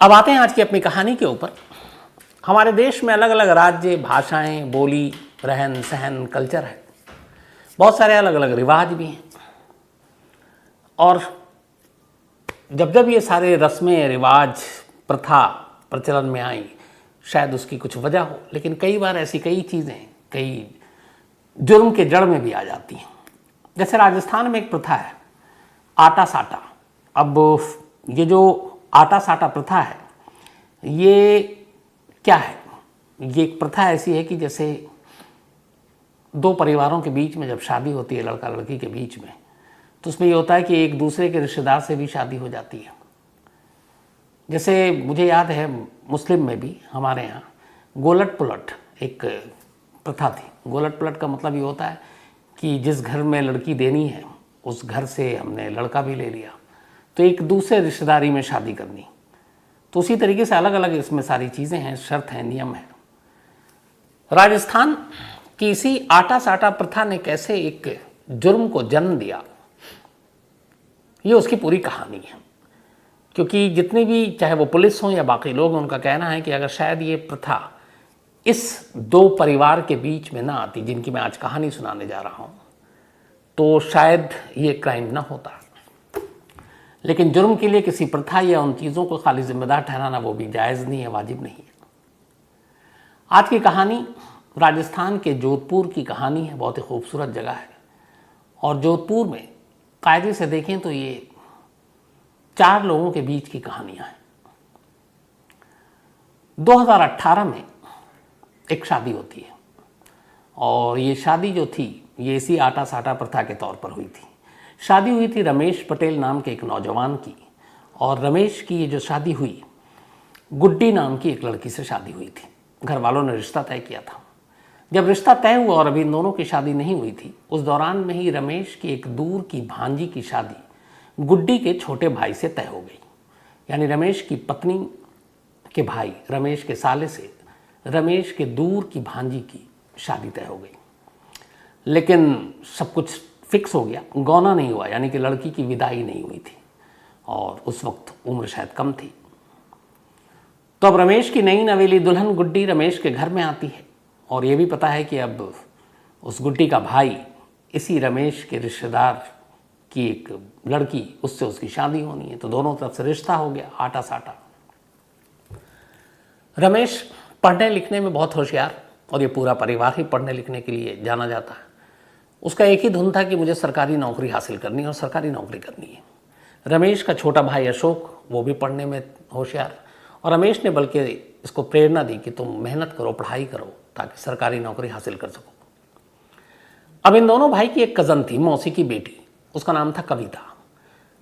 अब आते हैं आज की अपनी कहानी के ऊपर। हमारे देश में अलग अलग राज्य, भाषाएं, बोली, रहन सहन, कल्चर है। बहुत सारे अलग अलग रिवाज भी हैं। और जब जब ये सारे रस्में, रिवाज, प्रथा प्रचलन में आई, शायद उसकी कुछ वजह हो, लेकिन कई बार ऐसी कई चीज़ें कई जुर्म के जड़ में भी आ जाती हैं। जैसे राजस्थान में एक प्रथा है आटा साटा। अब ये जो आटा साटा प्रथा है, ये क्या है? ये एक प्रथा ऐसी है कि जैसे दो परिवारों के बीच में जब शादी होती है, लड़का लड़की के बीच में, तो उसमें ये होता है कि एक दूसरे के रिश्तेदार से भी शादी हो जाती है। जैसे मुझे याद है मुस्लिम में भी हमारे यहाँ गोलट पुलट एक प्रथा थी। गोलट पुलट का मतलब ये होता है कि जिस घर में लड़की देनी है उस घर से हमने लड़का भी ले लिया, तो एक दूसरे रिश्तेदारी में शादी करनी। तो उसी तरीके से अलग अलग इसमें सारी चीज़ें हैं, शर्त हैं, नियम है। राजस्थान की इसी आटा साटा प्रथा ने कैसे एक जुर्म को जन्म दिया, ये उसकी पूरी कहानी है। क्योंकि जितने भी, चाहे वो पुलिस हो या बाकी लोग, उनका कहना है कि अगर शायद ये प्रथा इस दो परिवार के बीच में ना आती जिनकी मैं आज कहानी सुनाने जा रहा हूँ, तो शायद ये क्राइम ना होता। लेकिन जुर्म के लिए किसी प्रथा या उन चीज़ों को खाली जिम्मेदार ठहराना वो भी जायज़ नहीं है, वाजिब नहीं है। आज की कहानी राजस्थान के जोधपुर की कहानी है। बहुत ही खूबसूरत जगह है। और जोधपुर में कायदे से देखें तो ये 4 लोगों के बीच की कहानियां हैं। 2018 में एक शादी होती है और ये शादी जो थी ये इसी आटा साटा प्रथा के तौर पर हुई थी। शादी हुई थी रमेश पटेल नाम के एक नौजवान की, और रमेश की ये जो शादी हुई, गुड्डी नाम की एक लड़की से शादी हुई थी। घर वालों ने रिश्ता तय किया था। जब रिश्ता तय हुआ और अभी इन दोनों की शादी नहीं हुई थी, उस दौरान में ही रमेश की एक दूर की भांजी की शादी गुड्डी के छोटे भाई से तय हो गई। यानी रमेश की पत्नी के भाई, रमेश के साले से रमेश के दूर की भांजी की शादी तय हो गई। लेकिन सब कुछ फिक्स हो गया, गौना नहीं हुआ, यानी कि लड़की की विदाई नहीं हुई थी, और उस वक्त उम्र शायद कम थी। तो अब रमेश की नई नवेली दुल्हन गुड्डी रमेश के घर में आती है, और ये भी पता है कि अब उस गुड्डी का भाई इसी रमेश के रिश्तेदार की एक लड़की, उससे उसकी शादी होनी है। तो दोनों तरफ से रिश्ता हो गया, आटा साटा। रमेश पढ़ने लिखने में बहुत होशियार, और ये पूरा परिवार ही पढ़ने लिखने के लिए जाना जाता है। उसका एक ही धुन था कि मुझे सरकारी नौकरी हासिल करनी है और सरकारी नौकरी करनी है। रमेश का छोटा भाई अशोक, वो भी पढ़ने में होशियार, और रमेश ने बल्कि इसको प्रेरणा दी कि तुम मेहनत करो, पढ़ाई करो, ताकि सरकारी नौकरी हासिल कर सको। अब इन दोनों भाई की एक कज़न थी, मौसी की बेटी, उसका नाम था कविता।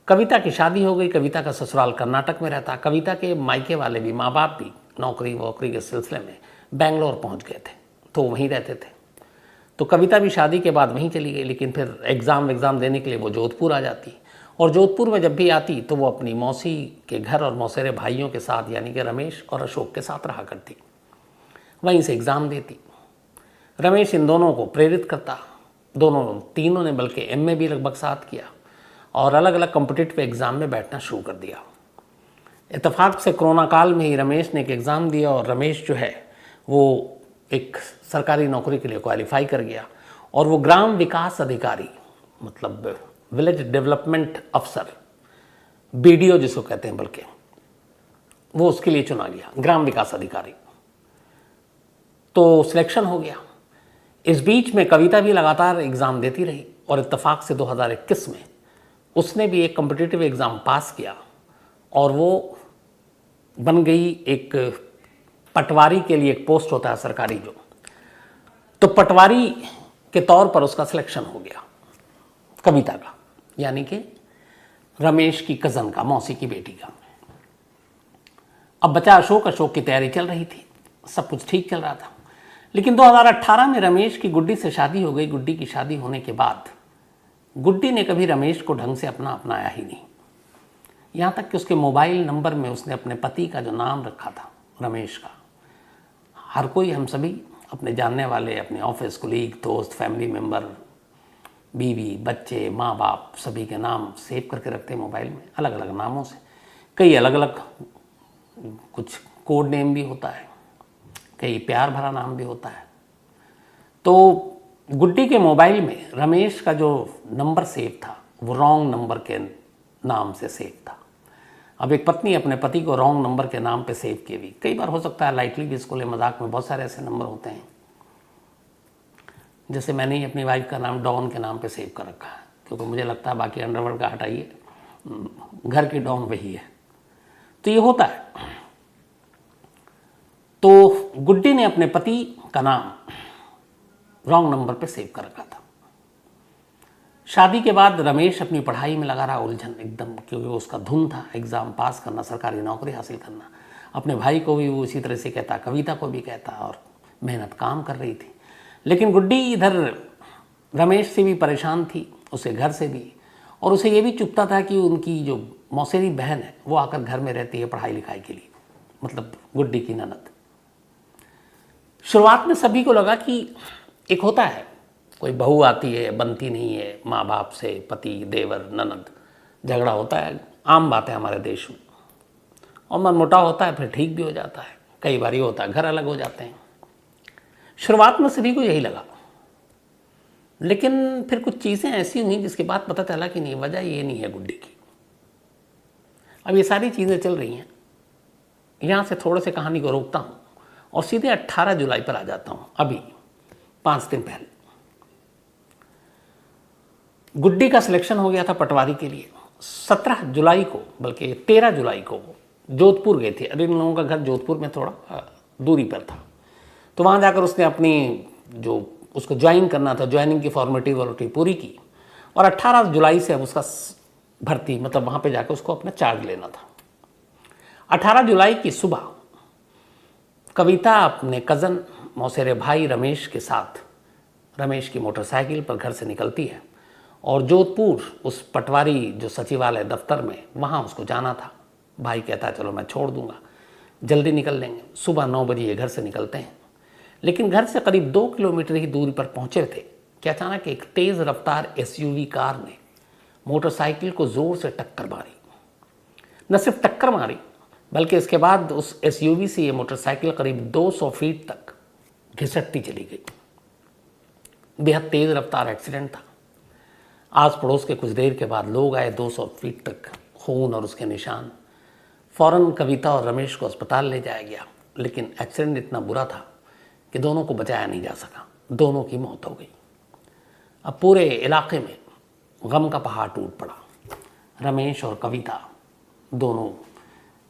कविता की शादी हो गई। कविता का ससुराल कर्नाटक में रहता। कविता के मायके वाले भी, माँ बाप भी नौकरी वोकरी के सिलसिले में बेंगलोर पहुँच गए थे, तो वहीं रहते थे। तो कविता भी शादी के बाद वहीं चली गई, लेकिन फिर एग्ज़ाम देने के लिए वो जोधपुर आ जाती। और जोधपुर में जब भी आती तो वो अपनी मौसी के घर और मौसेरे भाइयों के साथ, यानी कि रमेश और अशोक के साथ रहा करती, वहीं से एग्ज़ाम देती। रमेश इन दोनों को प्रेरित करता। दोनों, तीनों ने बल्कि एमए भी लगभग साथ किया, और अलग अलग कॉम्पिटिटिव एग्ज़ाम में बैठना शुरू कर दिया। इत्तेफाक से कोरोना काल में ही रमेश ने एक एग्ज़ाम दिया, और रमेश जो है वो एक सरकारी नौकरी के लिए क्वालिफाई कर गया, और वो ग्राम विकास अधिकारी, मतलब विलेज डेवलपमेंट अफसर, बीडीओ जिसको कहते हैं, बल्कि वो उसके लिए चुना गया, ग्राम विकास अधिकारी। तो सिलेक्शन हो गया। इस बीच में कविता भी लगातार एग्ज़ाम देती रही, और इत्तेफाक से 2021 में उसने भी एक कॉम्पिटिटिव एग्ज़ाम पास किया, और वो बन गई एक पटवारी के लिए एक पोस्ट होता है सरकारी जो, तो पटवारी के तौर पर उसका सिलेक्शन हो गया कविता का, यानी कि रमेश की कज़न का, मौसी की बेटी का। अब बचा अशोक। अशोक की तैयारी चल रही थी, सब कुछ ठीक चल रहा था। लेकिन 2018 में रमेश की गुड्डी से शादी हो गई। गुड्डी की शादी होने के बाद गुड्डी ने कभी रमेश को ढंग से अपनाया ही नहीं। यहाँ तक कि उसके मोबाइल नंबर में उसने अपने पति का जो नाम रखा था, रमेश का, हर कोई, हम सभी अपने जानने वाले, अपने ऑफिस कोलीग, दोस्त, फैमिली मेम्बर, बीवी, बच्चे, माँ बाप, सभी के नाम सेव करके रखते हैं मोबाइल में, अलग अलग नामों से। कई अलग अलग कुछ कोड नेम भी होता है, कई प्यार भरा नाम भी होता है। तो गुड्डी के मोबाइल में रमेश का जो नंबर सेव था वो रॉन्ग नंबर के नाम से सेव था। अब एक पत्नी अपने पति को रॉन्ग नंबर के नाम पे सेव किए भी, कई बार हो सकता है लाइटली भी इसको ले, मजाक में, बहुत सारे ऐसे नंबर होते हैं। जैसे मैंने ही अपनी वाइफ का नाम डॉन के नाम पे सेव कर रखा है, क्योंकि मुझे लगता है बाकी अंडरवर्ल्ड का हटाइए, घर की डॉन वही है। तो ये होता है। तो गुड्डी ने अपने पति का नाम रॉन्ग नंबर पे सेव कर रखा था। शादी के बाद रमेश अपनी पढ़ाई में लगा रहा उलझन एकदम, क्योंकि उसका धुन था एग्ज़ाम पास करना, सरकारी नौकरी हासिल करना। अपने भाई को भी वो इसी तरह से कहता, कविता को भी कहता, और मेहनत काम कर रही थी। लेकिन गुड्डी इधर रमेश से भी परेशान थी, उसे घर से भी, और उसे ये भी चुभता था कि उनकी जो मौसेरी बहन है वो आकर घर में रहती है पढ़ाई लिखाई के लिए, मतलब गुड्डी की ननद। शुरुआत में सभी को लगा कि एक होता है, कोई बहू आती है, बनती नहीं है, माँ बाप से, पति, देवर, ननद, झगड़ा होता है, आम बात है हमारे देश में, और मनमुटाव होता है, फिर ठीक भी हो जाता है। कई बार ये होता है घर अलग हो जाते हैं। शुरुआत में सभी को यही लगा, लेकिन फिर कुछ चीज़ें ऐसी हुई जिसके बाद पता चला कि नहीं, वजह ये नहीं है गुड्डी की। अब ये सारी चीज़ें चल रही हैं। यहाँ से थोड़े से कहानी को रोकता हूँ और सीधे 18 जुलाई पर आ जाता हूँ। अभी 5 दिन पहले गुड्डी का सिलेक्शन हो गया था पटवारी के लिए। 17 जुलाई को, बल्कि 13 जुलाई को जोधपुर गए थे। अरे इन लोगों का घर जोधपुर में थोड़ा दूरी पर था, तो वहाँ जाकर उसने अपनी जो उसको ज्वाइन करना था, ज्वाइनिंग की फॉर्मेलिटी पूरी की, और 18 जुलाई से अब उसका भर्ती, मतलब वहाँ पे जाकर उसको अपना चार्ज लेना था। 18 जुलाई की सुबह कविता अपने कज़न मौसेरे भाई रमेश के साथ, रमेश की मोटरसाइकिल पर घर से निकलती है और जोधपुर उस पटवारी जो सचिवालय दफ्तर में, वहाँ उसको जाना था। भाई कहता है चलो मैं छोड़ दूंगा, जल्दी निकल लेंगे। सुबह 9 बजे ये घर से निकलते हैं, लेकिन घर से करीब 2 किलोमीटर ही दूरी पर पहुँचे थे कि अचानक एक तेज़ रफ्तार SUV कार ने मोटरसाइकिल को ज़ोर से टक्कर मारी। न सिर्फ टक्कर मारी, बल्कि इसके बाद उस SUV से ये मोटरसाइकिल करीब 200 फीट तक घिसटती चली गई। बेहद तेज़ रफ्तार एक्सीडेंट था। आस पड़ोस के कुछ देर के बाद लोग आए, 200 फीट तक खून और उसके निशान। फ़ौरन कविता और रमेश को अस्पताल ले जाया गया, लेकिन एक्सीडेंट इतना बुरा था कि दोनों को बचाया नहीं जा सका, दोनों की मौत हो गई। अब पूरे इलाके में गम का पहाड़ टूट पड़ा। रमेश और कविता दोनों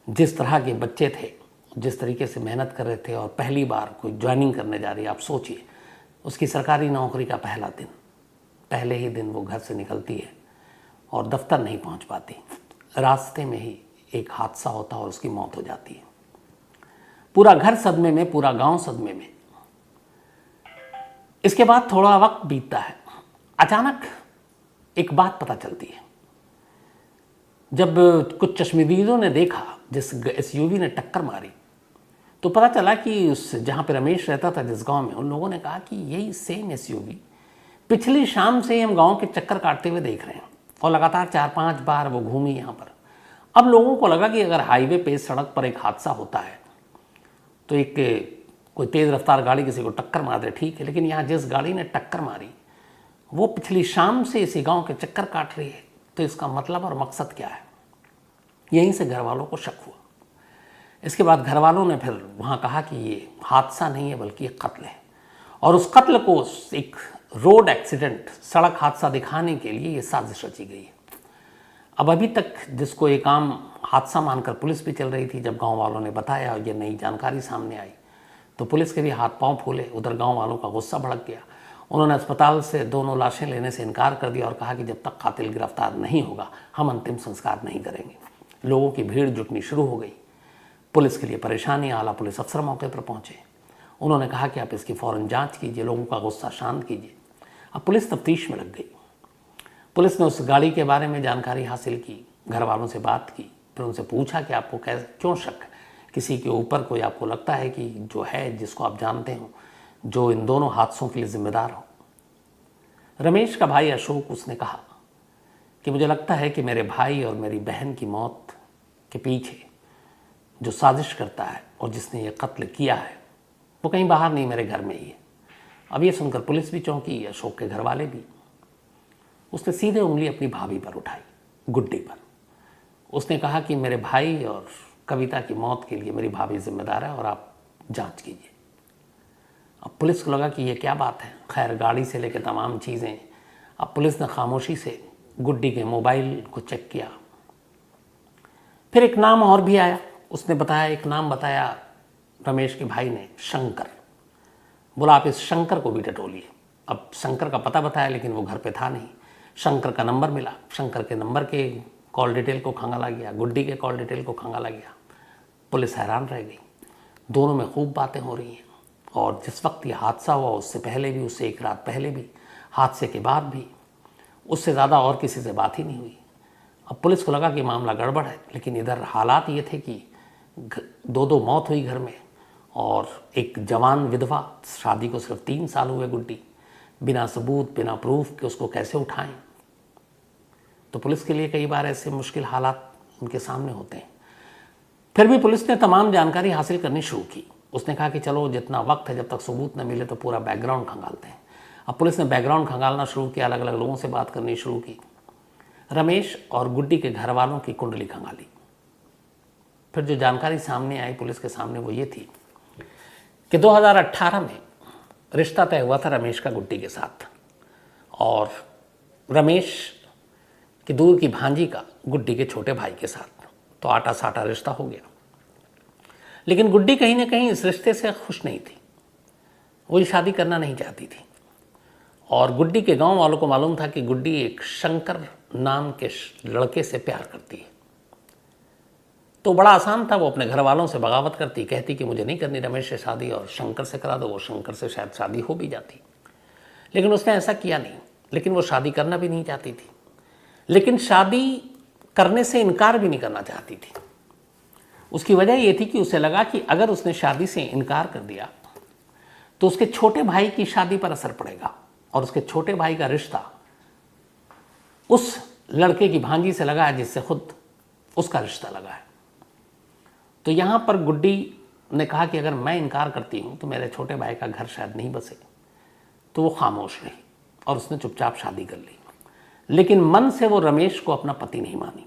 जिस तरह के बच्चे थे, जिस तरीके से मेहनत कर रहे थे, और पहली बार कोई ज्वाइनिंग करने जा रही है। आप सोचिए, उसकी सरकारी नौकरी का पहला दिन, पहले ही दिन वो घर से निकलती है और दफ्तर नहीं पहुंच पाती। रास्ते में ही एक हादसा होता है और उसकी मौत हो जाती है। पूरा घर सदमे में, पूरा गांव सदमे में। इसके बाद थोड़ा वक्त बीतता है, अचानक एक बात पता चलती है। जब कुछ चश्मदीदों ने देखा जिस SUV ने टक्कर मारी, तो पता चला कि उस जहाँ पे रमेश रहता था, जिस गांव में, उन लोगों ने कहा कि यही सेम SUV पिछली शाम से हम गांव के चक्कर काटते हुए देख रहे हैं, और लगातार 4-5 बार वो घूमी यहाँ पर। अब लोगों को लगा कि अगर हाईवे पे, सड़क पर एक हादसा होता है तो एक कोई तेज़ रफ्तार गाड़ी किसी को टक्कर मार दे, ठीक है, लेकिन यहाँ जिस गाड़ी ने टक्कर मारी वो पिछली शाम से इसी गांव के चक्कर काट रही है, तो इसका मतलब और मकसद क्या है? यहीं से घर वालों को शक हुआ। इसके बाद घर वालों ने फिर वहाँ कहा कि ये हादसा नहीं है बल्कि ये कत्ल है, और उस कत्ल को एक रोड एक्सीडेंट, सड़क हादसा दिखाने के लिए ये साजिश रची गई है। अब अभी तक जिसको एक आम हादसा मानकर पुलिस भी चल रही थी, जब गांव वालों ने बताया और ये नई जानकारी सामने आई तो पुलिस के भी हाथ पांव फूले। उधर गांव वालों का गुस्सा भड़क गया। उन्होंने अस्पताल से दोनों लाशें लेने से इनकार कर दिया और कहा कि जब तक कातिल गिरफ्तार नहीं होगा हम अंतिम संस्कार नहीं करेंगे। लोगों की भीड़ जुटनी शुरू हो गई। पुलिस के लिए परेशानी। आला पुलिस अफसर मौके पर पहुंचे। उन्होंने कहा कि आप इसकी फ़ौरन जांच कीजिए, लोगों का गुस्सा शांत कीजिए। अब पुलिस तफ्तीश में लग गई। पुलिस ने उस गाड़ी के बारे में जानकारी हासिल की, घर वालों से बात की, फिर उनसे पूछा कि आपको क्यों शक है किसी के ऊपर, कोई आपको लगता है कि जो है, जिसको आप जानते हो, जो इन दोनों हादसों के लिए जिम्मेदार हो। रमेश का भाई अशोक, उसने कहा कि मुझे लगता है कि मेरे भाई और मेरी बहन की मौत के पीछे जो साजिश करता है और जिसने ये कत्ल किया है वो कहीं बाहर नहीं, मेरे घर में ही है। अब ये सुनकर पुलिस भी चौंकी, अशोक के घर वाले भी। उसने सीधे उंगली अपनी भाभी पर उठाई, गुड्डी पर। उसने कहा कि मेरे भाई और कविता की मौत के लिए मेरी भाभी जिम्मेदार है और आप जांच कीजिए। अब पुलिस को लगा कि ये क्या बात है। खैर, गाड़ी से लेकर तमाम चीज़ें, अब पुलिस ने खामोशी से गुड्डी के मोबाइल को चेक किया। फिर एक नाम और भी आया, उसने बताया, एक नाम बताया रमेश के भाई ने, शंकर। बोला आप इस शंकर को भी टटोलिए। अब शंकर का पता बताया लेकिन वो घर पे था नहीं। शंकर का नंबर मिला, शंकर के नंबर के कॉल डिटेल को खंगाला गया, गुड्डी के कॉल डिटेल को खंगाला गया। पुलिस हैरान रह गई। दोनों में खूब बातें हो रही हैं और जिस वक्त ये हादसा हुआ उससे पहले भी, उससे एक रात पहले भी, हादसे के बाद भी, उससे ज़्यादा और किसी से बात ही नहीं हुई। अब पुलिस को लगा कि मामला गड़बड़ है, लेकिन इधर हालात ये थे कि दो मौत हुई घर में और एक जवान विधवा, शादी को सिर्फ 3 साल हुए गुड्डी, बिना सबूत बिना प्रूफ के उसको कैसे उठाएं। तो पुलिस के लिए कई बार ऐसे मुश्किल हालात उनके सामने होते हैं। फिर भी पुलिस ने तमाम जानकारी हासिल करनी शुरू की। उसने कहा कि चलो जितना वक्त है, जब तक सबूत न मिले तो पूरा बैकग्राउंड खंगालते हैं। अब पुलिस ने बैकग्राउंड खंगालना शुरू किया, अलग अलग लोगों से बात करनी शुरू की। रमेश और गुड्डी के घर वालों की कुंडली खंगाली। फिर जो जानकारी सामने आई पुलिस के सामने वो ये थी कि 2018 में रिश्ता तय हुआ था रमेश का गुड्डी के साथ और रमेश की दूर की भांजी का गुड्डी के छोटे भाई के साथ। तो आटा साटा रिश्ता हो गया। लेकिन गुड्डी कहीं ना कहीं इस रिश्ते से खुश नहीं थी, वो शादी करना नहीं चाहती थी। और गुड्डी के गांव वालों को मालूम था कि गुड्डी एक शंकर नाम के लड़के से प्यार करती है। तो बड़ा आसान था, वो अपने घर वालों से बगावत करती, कहती कि मुझे नहीं करनी रमेश से शादी और शंकर से करा दो। वो शंकर से शायद शादी हो भी जाती, लेकिन उसने ऐसा किया नहीं। लेकिन वो शादी करना भी नहीं चाहती थी, लेकिन शादी करने से इनकार भी नहीं करना चाहती थी। उसकी वजह ये थी कि उसे लगा कि अगर उसने शादी से इनकार कर दिया तो उसके छोटे भाई की शादी पर असर पड़ेगा और उसके छोटे भाई का रिश्ता उस लड़के की भांजी से लगा है जिससे खुद उसका रिश्ता लगा है। तो यहाँ पर गुड्डी ने कहा कि अगर मैं इनकार करती हूँ तो मेरे छोटे भाई का घर शायद नहीं बसे। तो वो खामोश रही और उसने चुपचाप शादी कर ली। लेकिन मन से वो रमेश को अपना पति नहीं मानी।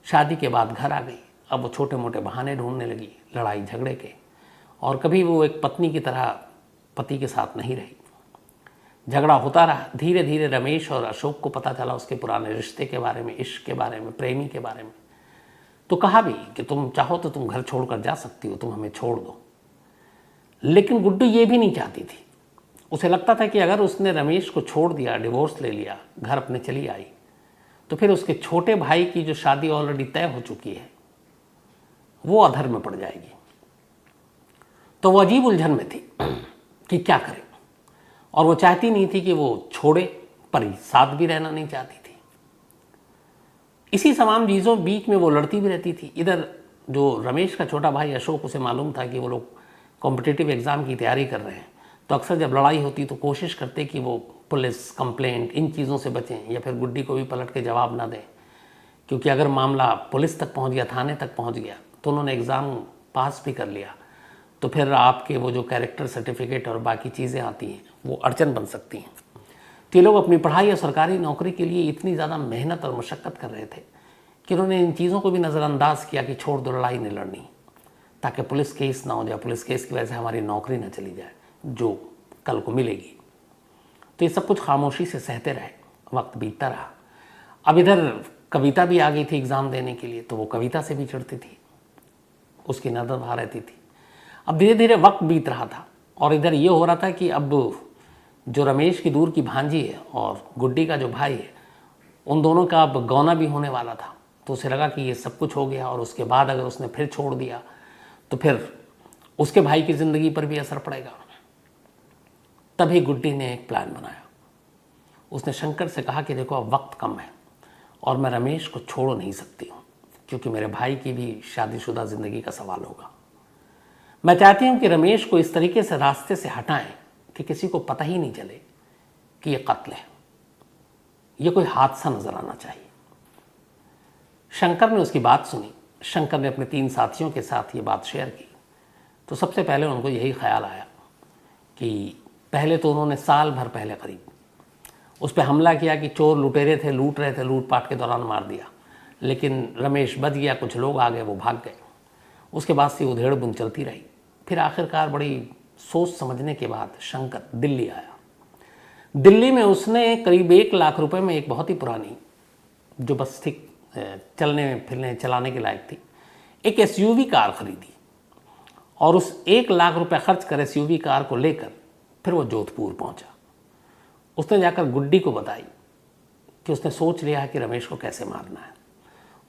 शादी के बाद घर आ गई। अब वो छोटे मोटे बहाने ढूंढने लगी लड़ाई झगड़े के, और कभी वो एक पत्नी की तरह पति के साथ नहीं रही। झगड़ा होता रहा। धीरे धीरे रमेश और अशोक को पता चला उसके पुराने रिश्ते के बारे में, इश्क के बारे में, प्रेमी के बारे में। तो कहा भी कि तुम चाहो तो तुम घर छोड़कर जा सकती हो, तुम हमें छोड़ दो। लेकिन गुड्डी ये भी नहीं चाहती थी। उसे लगता था कि अगर उसने रमेश को छोड़ दिया, डिवोर्स ले लिया, घर अपने चली आई, तो फिर उसके छोटे भाई की जो शादी ऑलरेडी तय हो चुकी है वो अधर में पड़ जाएगी। तो वो अजीब उलझन में थी कि क्या करे, और वो चाहती नहीं थी कि वो छोड़े, पर साथ भी रहना नहीं चाहती थी। इसी तमाम चीज़ों बीच में वो लड़ती भी रहती थी। इधर जो रमेश का छोटा भाई अशोक, उसे मालूम था कि वो लोग कॉम्पिटिटिव एग्ज़ाम की तैयारी कर रहे हैं। तो अक्सर जब लड़ाई होती तो कोशिश करते कि वो पुलिस कंप्लेंट इन चीज़ों से बचें या फिर गुड्डी को भी पलट के जवाब ना दें, क्योंकि अगर मामला पुलिस तक पहुंच गया, थाने तक पहुंच गया, तो उन्होंने एग्ज़ाम पास भी कर लिया तो फिर आपके वो जो कैरेक्टर सर्टिफिकेट और बाकी चीज़ें आती हैं वो अड़चन बन सकती हैं। तो ये लोग अपनी पढ़ाई या सरकारी नौकरी के लिए इतनी ज़्यादा मेहनत और मशक्क़त कर रहे थे कि उन्होंने इन चीज़ों को भी नज़रअंदाज किया कि छोड़ दो, लड़ाई नहीं लड़नी, ताकि पुलिस केस ना हो जाए, पुलिस केस की वजह से हमारी नौकरी ना चली जाए जो कल को मिलेगी। तो ये सब कुछ खामोशी से सहते रहे। वक्त बीतता रहा। अब इधर कविता भी आ गई थी एग्ज़ाम देने के लिए, तो वो कविता से भी चिढ़ती थी, उसकी नज़र वहाँ रहती थी। अब धीरे धीरे वक्त बीत रहा था और इधर ये हो रहा था कि अब जो रमेश की दूर की भांजी है और गुड्डी का जो भाई है, उन दोनों का अब गौना भी होने वाला था। तो उसे लगा कि ये सब कुछ हो गया और उसके बाद अगर उसने फिर छोड़ दिया तो फिर उसके भाई की ज़िंदगी पर भी असर पड़ेगा। तभी गुड्डी ने एक प्लान बनाया। उसने शंकर से कहा कि देखो अब वक्त कम है और मैं रमेश को छोड़ नहीं सकती हूँ, क्योंकि मेरे भाई की भी शादीशुदा ज़िंदगी का सवाल होगा। मैं चाहती हूँ कि रमेश को इस तरीके से रास्ते से हटाएं कि किसी को पता ही नहीं चले कि ये कत्ल है, ये कोई हादसा नजर आना चाहिए। शंकर ने उसकी बात सुनी। शंकर ने अपने 3 साथियों के साथ ये बात शेयर की तो सबसे पहले उनको यही ख्याल आया कि पहले तो उन्होंने साल भर पहले करीब उस पर हमला किया कि चोर लुटेरे थे, लूट रहे थे, लूटपाट के दौरान मार दिया, लेकिन रमेश बच गया, कुछ लोग आ गए, वो भाग गए। उसके बाद से उधेड़ बुन चलती रही। फिर आखिरकार बड़ी सोच समझने के बाद शंकर दिल्ली आया। दिल्ली में उसने करीब 1 लाख रुपए में एक बहुत ही पुरानी, जो बस ठीक चलने फिरने चलाने के लायक थी, एक एसयूवी कार खरीदी और उस 1 लाख रुपए खर्च कर एसयूवी कार को लेकर फिर वो जोधपुर पहुंचा। उसने जाकर गुड्डी को बताई कि उसने सोच लिया है कि रमेश को कैसे मारना है।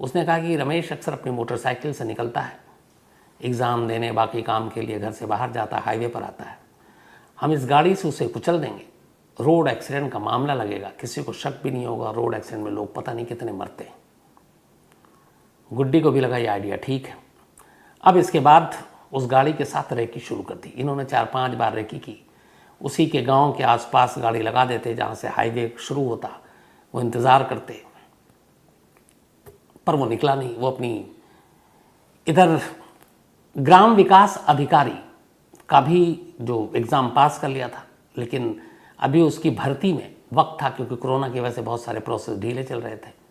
उसने कहा कि रमेश अक्सर अपनी मोटरसाइकिल से निकलता है, एग्ज़ाम देने बाकी काम के लिए घर से बाहर जाता है, हाईवे पर आता है। हम इस गाड़ी से उसे कुचल देंगे, रोड एक्सीडेंट का मामला लगेगा, किसी को शक भी नहीं होगा, रोड एक्सीडेंट में लोग पता नहीं कितने मरते हैं। गुड्डी को भी लगा ये आइडिया ठीक है। अब इसके बाद उस गाड़ी के साथ रेकी शुरू कर दी। इन्होंने 4-5 बार रेकी की। उसी के गांव के आसपास गाड़ी लगा देते जहाँ से हाईवे शुरू होता, वो इंतज़ार करते, पर वो निकला नहीं। वो अपनी इधर ग्राम विकास अधिकारी का भी जो एग्ज़ाम पास कर लिया था, लेकिन अभी उसकी भर्ती में वक्त था क्योंकि कोरोना की वजह से बहुत सारे प्रोसेस ढीले चल रहे थे।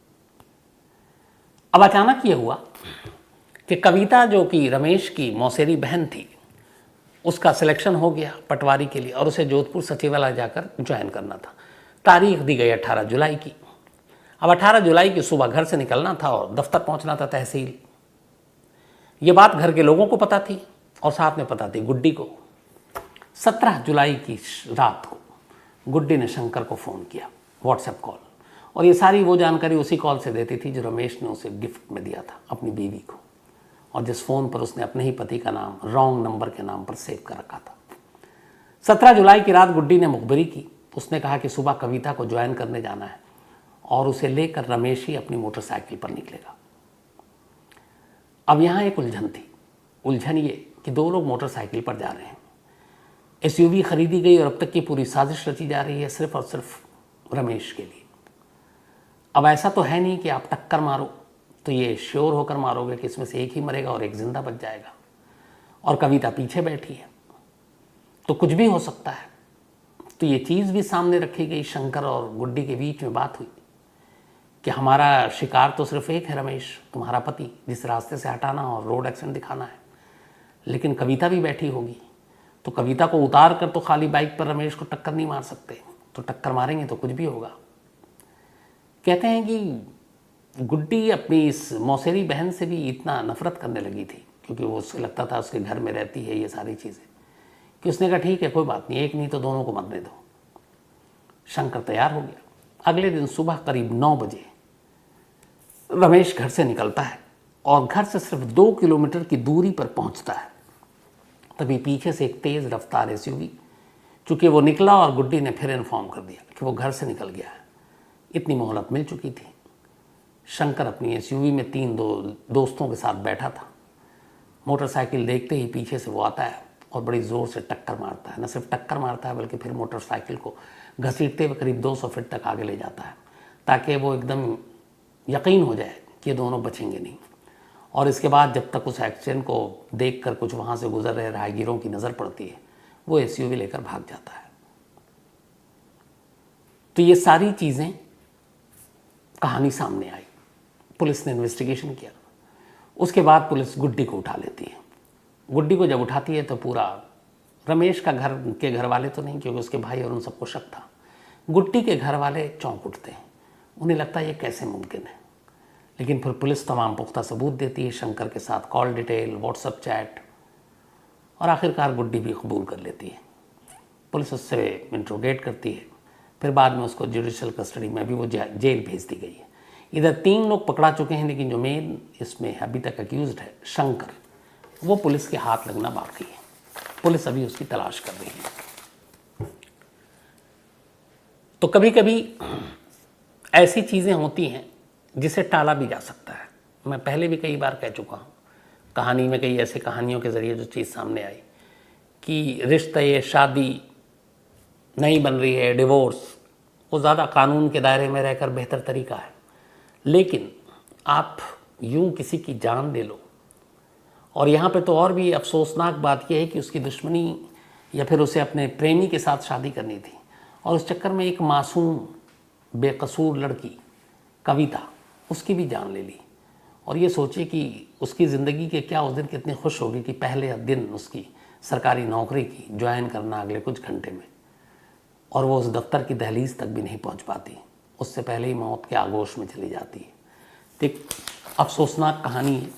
अब अचानक ये हुआ कि कविता, जो कि रमेश की मौसेरी बहन थी, उसका सिलेक्शन हो गया पटवारी के लिए और उसे जोधपुर सचिवालय जाकर ज्वाइन करना था। तारीख दी गई 18 जुलाई की। अब 18 जुलाई की सुबह घर से निकलना था और दफ्तर पहुंचना था, तहसील। ये बात घर के लोगों को पता थी और साथ में पता थी गुड्डी को। 17 जुलाई की रात को गुड्डी ने शंकर को फ़ोन किया, व्हाट्सएप कॉल, और ये सारी वो जानकारी उसी कॉल से देती थी जो रमेश ने उसे गिफ्ट में दिया था अपनी बीवी को, और जिस फ़ोन पर उसने अपने ही पति का नाम रॉन्ग नंबर के नाम पर सेव कर रखा था। 17 जुलाई की रात गुड्डी ने मुखबिरी की। उसने कहा कि सुबह कविता को ज्वाइन करने जाना है और उसे लेकर रमेश ही अपनी मोटरसाइकिल पर निकलेगा। अब यहाँ एक उलझन थी। उलझन ये कि 2 लोग मोटरसाइकिल पर जा रहे हैं, एसयूवी खरीदी गई और अब तक की पूरी साजिश रची जा रही है सिर्फ और सिर्फ रमेश के लिए। अब ऐसा तो है नहीं कि आप टक्कर मारो तो ये श्योर होकर मारोगे कि इसमें से एक ही मरेगा और एक जिंदा बच जाएगा, और कविता पीछे बैठी है, तो कुछ भी हो सकता है। तो ये चीज़ भी सामने रखी गई। शंकर और गुड्डी के बीच में बात हुई कि हमारा शिकार तो सिर्फ एक है, रमेश तुम्हारा पति, जिस रास्ते से हटाना और रोड एक्सीडेंट दिखाना है, लेकिन कविता भी बैठी होगी, तो कविता को उतार कर तो खाली बाइक पर रमेश को टक्कर नहीं मार सकते, तो टक्कर मारेंगे तो कुछ भी होगा। कहते हैं कि गुड्डी अपनी इस मौसेरी बहन से भी इतना नफरत करने लगी थी, क्योंकि वो उसको लगता था उसके घर में रहती है ये सारी चीज़ें, कि उसने कहा ठीक है कोई बात नहीं, एक नहीं तो दोनों को मरने दो। शंकर तैयार हो गया। अगले दिन सुबह करीब 9 बजे रमेश घर से निकलता है और घर से सिर्फ 2 किलोमीटर की दूरी पर पहुंचता है। तभी पीछे से एक तेज़ रफ्तार एसयूवी, चूँकि वो निकला और गुड्डी ने फिर इन्फॉर्म कर दिया कि वो घर से निकल गया है। इतनी मोहलत मिल चुकी थी। शंकर अपनी एसयूवी में 3 दोस्तों के साथ बैठा था। मोटरसाइकिल देखते ही पीछे से वो आता है और बड़ी ज़ोर से टक्कर मारता है। न सिर्फ टक्कर मारता है बल्कि फिर मोटरसाइकिल को घसीटते हुए करीब 200 फीट तक आगे ले जाता है, ताकि वो एकदम यकीन हो जाए कि ये दोनों बचेंगे नहीं। और इसके बाद जब तक उस एक्सीडेंट को देखकर कुछ वहाँ से गुजर रहे राहगीरों की नज़र पड़ती है, वो एसयूवी लेकर भाग जाता है। तो ये सारी चीज़ें कहानी सामने आई। पुलिस ने इन्वेस्टिगेशन किया। उसके बाद पुलिस गुड्डी को उठा लेती है। गुड्डी को जब उठाती है तो पूरा रमेश का घर के घर वाले तो नहीं, क्योंकि उसके भाई और उन सबको शक था। गुड्डी के घर वाले चौंक उठते हैं। उन्हें लगता है ये कैसे मुमकिन है, लेकिन फिर पुलिस तमाम पुख्ता सबूत देती है, शंकर के साथ कॉल डिटेल, व्हाट्सएप चैट, और आखिरकार गुड्डी भी कबूल कर लेती है। पुलिस उससे इंट्रोगेट करती है। फिर बाद में उसको जुडिशल कस्टडी में अभी वो जेल भेज दी गई है। इधर 3 लोग पकड़ा चुके हैं, लेकिन जो मेन इसमें अभी तक अक्यूज्ड है शंकर, वो पुलिस के हाथ लगना बाकी है। पुलिस अभी उसकी तलाश कर रही है। तो कभी कभी ऐसी चीज़ें होती हैं जिसे टाला भी जा सकता है। मैं पहले भी कई बार कह चुका हूँ, कहानी में कई ऐसे कहानियों के ज़रिए जो चीज़ सामने आई कि रिश्ते, शादी नहीं बन रही है, डिवोर्स, वो ज़्यादा कानून के दायरे में रहकर बेहतर तरीका है। लेकिन आप यूं किसी की जान ले लो। और यहाँ पे तो और भी अफसोसनाक बात यह है कि उसकी दुश्मनी या फिर उसे अपने प्रेमी के साथ शादी करनी थी और उस चक्कर में एक मासूम बेकसूर लड़की कविता, उसकी भी जान ले ली। और ये सोचिए कि उसकी ज़िंदगी के क्या उस दिन कितनी खुश होगी कि पहले दिन उसकी सरकारी नौकरी की ज्वाइन करना अगले कुछ घंटे में, और वो उस दफ्तर की दहलीज तक भी नहीं पहुंच पाती, उससे पहले ही मौत के आगोश में चली जाती है। तो एक अफसोसनाक कहानी है।